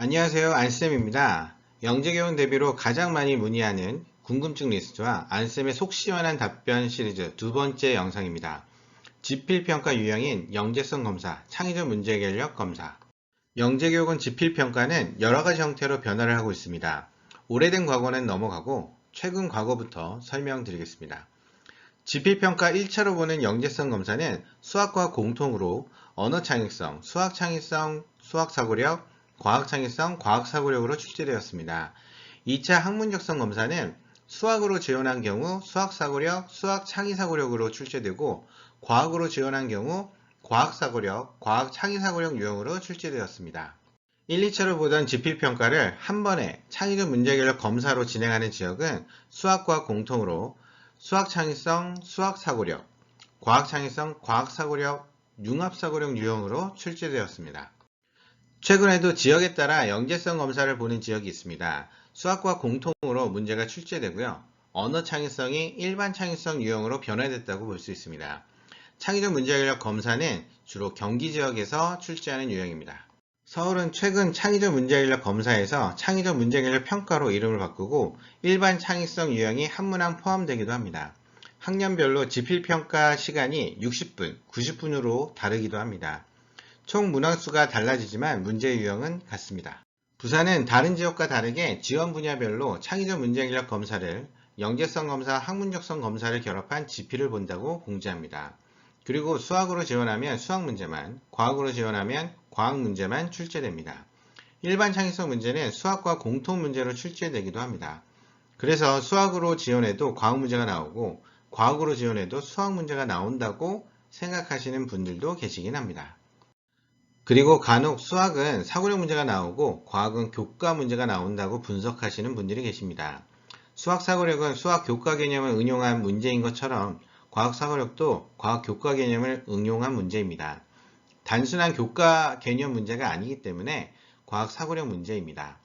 안녕하세요. 안쌤입니다. 영재교원 대비로 가장 많이 문의하는 궁금증 리스트와 안쌤의 속 시원한 답변 시리즈 두 번째 영상입니다. 지필평가 유형인 영재성 검사, 창의적 문제 해결력 검사. 영재교육원 지필평가는 여러 가지 형태로 변화를 하고 있습니다. 오래된 과거는 넘어가고 최근 과거부터 설명드리겠습니다. 지필평가 1차로 보는 영재성 검사는 수학과 공통으로 언어 창의성, 수학 창의성, 수학 사고력, 과학 창의성, 과학 사고력으로 출제되었습니다. 2차 학문적성 검사는 수학으로 지원한 경우 수학 사고력, 수학 창의 사고력으로 출제되고 과학으로 지원한 경우 과학 사고력, 과학 창의 사고력 유형으로 출제되었습니다. 1, 2차로 보던 지필평가를 한 번에 창의적 문제 해결력 검사로 진행하는 지역은 수학과 공통으로 수학 창의성, 수학 사고력, 과학 창의성, 과학 사고력, 융합 사고력 유형으로 출제되었습니다. 최근에도 지역에 따라 영재성 검사를 보는 지역이 있습니다. 수학과 공통으로 문제가 출제되고요. 언어 창의성이 일반 창의성 유형으로 변화됐다고 볼 수 있습니다. 창의적 문제 해결력 검사는 주로 경기 지역에서 출제하는 유형입니다. 서울은 최근 창의적 문제 해결력 검사에서 창의적 문제 해결력 평가로 이름을 바꾸고 일반 창의성 유형이 한 문항 포함되기도 합니다. 학년별로 지필평가 시간이 60분, 90분으로 다르기도 합니다. 총 문항수가 달라지지만 문제 유형은 같습니다. 부산은 다른 지역과 다르게 지원 분야별로 창의적 문제 해결력 검사를 영재성 검사, 학문적성 검사를 결합한 지필을 본다고 공지합니다. 그리고 수학으로 지원하면 수학 문제만, 과학으로 지원하면 과학 문제만 출제됩니다. 일반 창의성 문제는 수학과 공통 문제로 출제되기도 합니다. 그래서 수학으로 지원해도 과학 문제가 나오고 과학으로 지원해도 수학 문제가 나온다고 생각하시는 분들도 계시긴 합니다. 그리고 간혹 수학은 사고력 문제가 나오고 과학은 교과 문제가 나온다고 분석하시는 분들이 계십니다. 수학 사고력은 수학 교과 개념을 응용한 문제인 것처럼 과학 사고력도 과학 교과 개념을 응용한 문제입니다. 단순한 교과 개념 문제가 아니기 때문에 과학 사고력 문제입니다.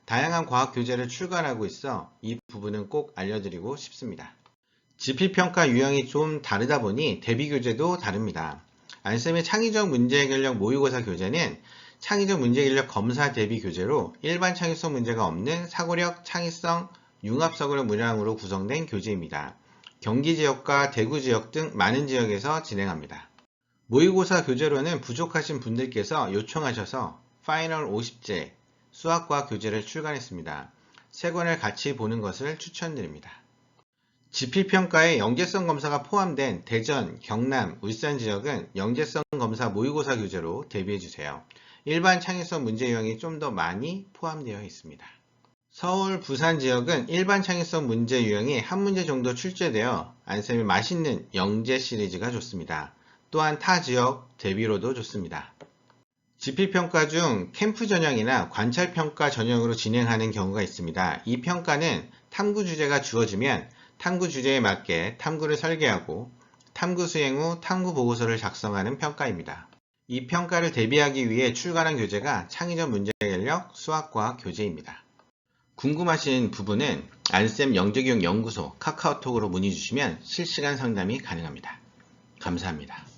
다양한 과학 교재를 출간하고 있어 이 부분은 꼭 알려드리고 싶습니다. 지필평가 유형이 좀 다르다 보니 대비 교재도 다릅니다. 안쌤의 창의적 문제 해결력 모의고사 교재는 창의적 문제 해결력 검사 대비 교재로 일반 창의성 문제가 없는 사고력, 창의성, 융합 사고력 문항으로 구성된 교재입니다. 경기 지역과 대구 지역 등 많은 지역에서 진행합니다. 모의고사 교재로는 부족하신 분들께서 요청하셔서 파이널 50제 수학과 교재를 출간했습니다. 세 권을 같이 보는 것을 추천드립니다. 지필평가에 영재성 검사가 포함된 대전, 경남, 울산 지역은 영재성 검사 모의고사 교재로 대비해주세요. 일반 창의성 문제 유형이 좀 더 많이 포함되어 있습니다. 서울, 부산 지역은 일반 창의성 문제 유형이 한 문제 정도 출제되어 안쌤의 맛있는 영재 시리즈가 좋습니다. 또한 타 지역 대비로도 좋습니다. 지필평가 중 캠프 전형이나 관찰평가 전형으로 진행하는 경우가 있습니다. 이 평가는 탐구 주제가 주어지면 탐구 주제에 맞게 탐구를 설계하고 탐구 수행 후 탐구 보고서를 작성하는 평가입니다. 이 평가를 대비하기 위해 출간한 교재가 창의적 문제 해결력 수학과학 교재입니다. 궁금하신 부분은 안쌤 영재교육 연구소 카카오톡으로 문의 주시면 실시간 상담이 가능합니다. 감사합니다.